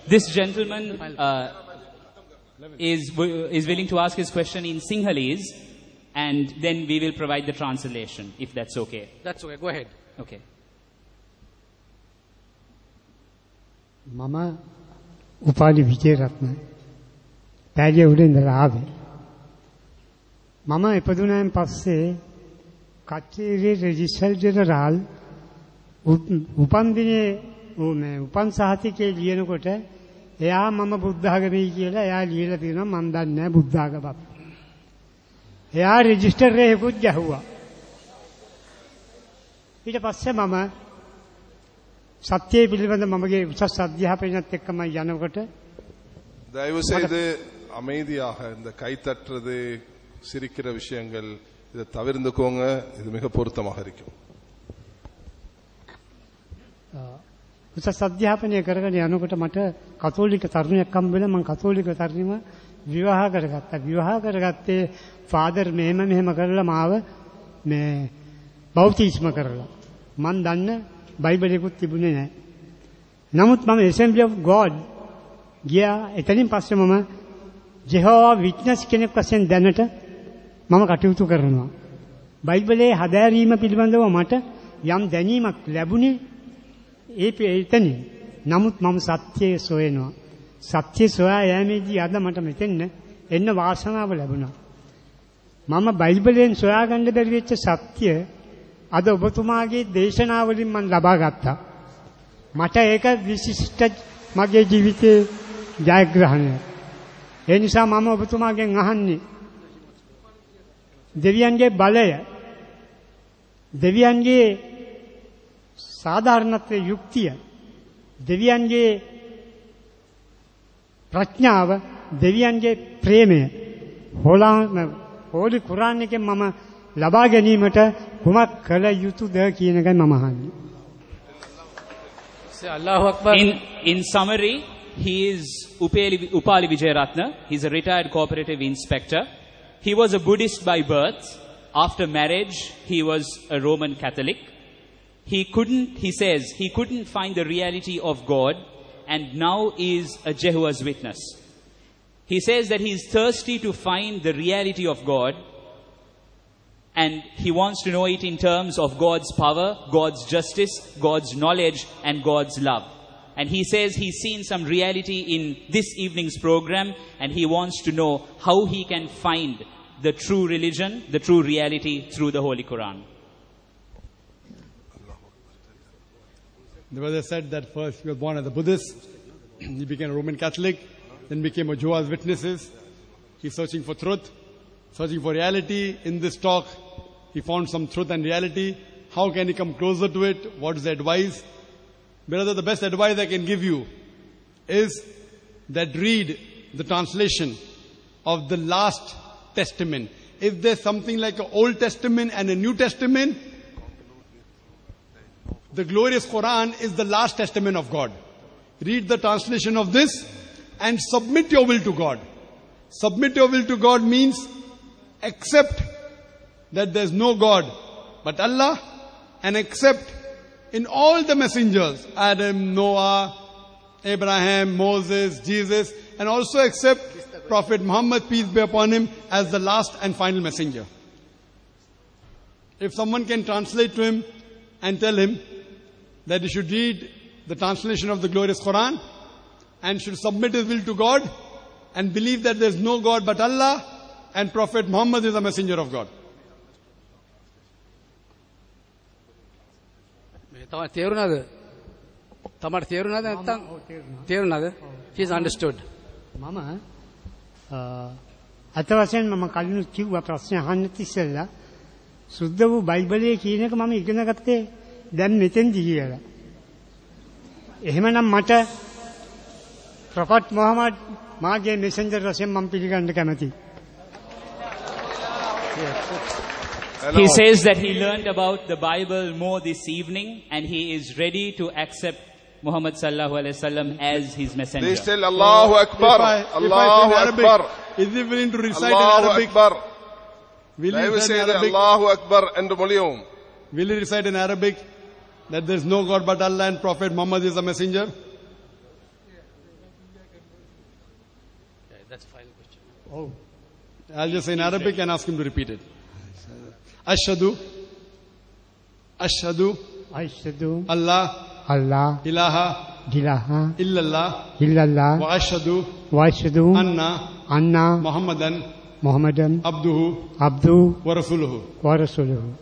This gentleman is willing to ask his question in Sinhalese, and then we will provide the translation, if that's okay. That's okay. Go ahead. Okay. Mama Upali Vijayaratna. Pෑලිය උඩ ඉඳලා ආවේ. මම ඉපදුනාන් පස්සේ කච්චේරියේ register general උපන් දිනේ උපන් සහතිකේ ලියනකොට එයා මම බුද්ධ ආගමයි කියලා එයා ලියලා තියෙනවා මම දන්නේ නැහැ බුද්ධ ආගමක්. එයා රෙජිස්ටර් එකකුත් ගැහුවා. ඊට පස්සේ මම සත්‍යය පිළිබඳ මමගේ උසස් අධ්‍යාපනයත් එක්කම යනකොට தயவு செய்து அமைதியாக இந்த கை தட்டுறது சிரிக்கிற விஷயங்கள் இதை தவிர்த்துக்கோங்க. இது மிக பொருத்தமாக இருக்கும். උසස් අධ්‍යාපනය කරගෙන යනකොට මට කතෝලික තරුණයෙක් හම්බ වෙලා මම කතෝලික තරුණිව විවාහ කරගත්තා. විවාහ කරගත්තේ ෆාදර් මෙහෙම කරලා මාව මේ බෞතිස්ම කරලා. මම දන්න බයිබලෙකුත් තිබුණේ නැහැ. නමුත් මම ඇසෙම්බලි ඔෆ් ගෝඩ් ගියා. එතනින් පස්සේ මම ජෙහෝවා විට්නස් කෙනෙක් වශයෙන් දැනට මම කටයුතු කරනවා. බයිබලයේ හදාරීම පිළිබඳව මට යම් දැනීමක් ලැබුණේ එතනින්. නමුත් මම සත්‍යය සොයනවා. සත්‍ය සොයා යෑමේදී අද මට මෙතෙන්න එන්න වාසනාව ලැබුණා. මම බයිබලයෙන් සොයාගන්න බැරි වෙච්ච සත්‍ය අද ඔබතුමාගේ දේශනාවලින් මම ලබා ගත්තා. මට ඒක විශිෂ්ට මගේ ජීවිතයේ ජයග්‍රහණයක්. ඒ නිසා මම ඔබතුමාගෙන් අහන්නේ දෙවියන්ගේ බලය, දෙවියන්ගේ සාධාරණත්වයේ යුක්තිය, දෙවියන්ගේ ප්‍රඥාව, දෙවියන්ගේ ප්‍රේමය හෝලි කුරාන් එකෙන් මම ලබා ගැනීමට කුමක් කළ යුතුද කියන එකයි මම අහන්නේ. Allahu Akbar. In summary, he is Upali Vijayaratna. He's a retired cooperative inspector. He was a Buddhist by birth. After marriage, he was a Roman Catholic. He says, he couldn't find the reality of God, and now is a Jehovah's Witness. He says that he is thirsty to find the reality of God, and he wants to know it in terms of God's power, God's justice, God's knowledge, and God's love. And he says he's seen some reality in this evening's program, and he wants to know how he can find the true religion, the true reality through the Holy Quran. The brother said that first he was born as a Buddhist, he became a Roman Catholic, then became a Jehovah's Witnesses. He's searching for truth, searching for reality. In this talk, he found some truth and reality. How can he come closer to it? What is the advice? Brother, the best advice I can give you is that read the translation of the last testament. If there's something like an Old Testament and a New Testament, the glorious Quran is the last testament of God. Read the translation of this and submit your will to God. Submit your will to God means accept that there's no God but Allah, and accept in all the messengers, Adam, Noah, Abraham, Moses, Jesus, and also accept Prophet Muhammad, peace be upon him, as the last and final messenger. If someone can translate to him and tell him that he should read the translation of the glorious Quran and should submit his will to God and believe that there is no God but Allah, and Prophet Muhammad is a messenger of God. තේරුණාද? තමට තේරුණාද නැත්නම්? තේරුණාද? He's understood. මම අත වශයෙන් මම කලින් කිව්වා ප්‍රශ්න අහන්න ඉස්සෙල්ලා සුද්ධ වූ බයිබලයේ කියන එක මම ඉගෙන ගත්තේ දැන් මෙතෙන්දි කියලා. එහෙමනම් මට ප්‍රොෆට් මොහමඩ් මාගේ මෙසෙන්ජර් වශයෙන් මම පිළිගන්න කැමතියි. He says that he learned about the Bible more this evening, and he is ready to accept Muhammad sallallahu alaihi wasallam as his messenger. Please tell Allahu Akbar. Allahu Akbar. Is he willing to recite in Arabic? Will he recite in Arabic? Allahu Akbar and Mulium. Will he recite in Arabic that there is no God but Allah and Prophet Muhammad is a messenger? That's the final question. ඔව්. I'll just say in Arabic and ask him to repeat it. Ashhadu, Ashhadu, අයිෂදු Allah, අල්ලා ilaha, ඉලාහ illallah, ඉල්ලල්ලා wa ashhadu, වයිෂදු anna, අන්නා Muhammadan, මොහමඩන් abduhu, අබ්දු wa rasuluhu. වරසුලුහු.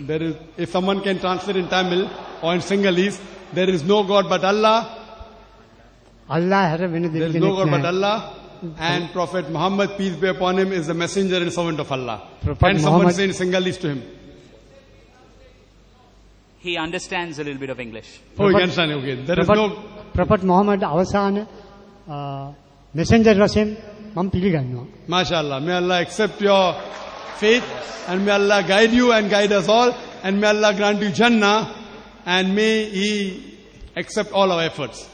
There is, if someone can translate in Tamil or in Sinhalese, there is no God but Allah, අල්ලා හැර වෙන there දෙවි is no කෙනෙක් God but නැහැ. Allah, and Prophet Muhammad, peace be upon him, is the messenger and servant of Allah. Prophet Can someone Muhammad- say in Sinhalese to him? He understands a little bit of English. Oh, you understand? Okay. There is no. Prophet Mohammed අවසාන messenger වශයෙන් මම පිළිගන්නවා. MashaAllah. May Allah accept your faith and may Allah guide you and guide us all and may Allah grant you Jannah and may He accept all our efforts.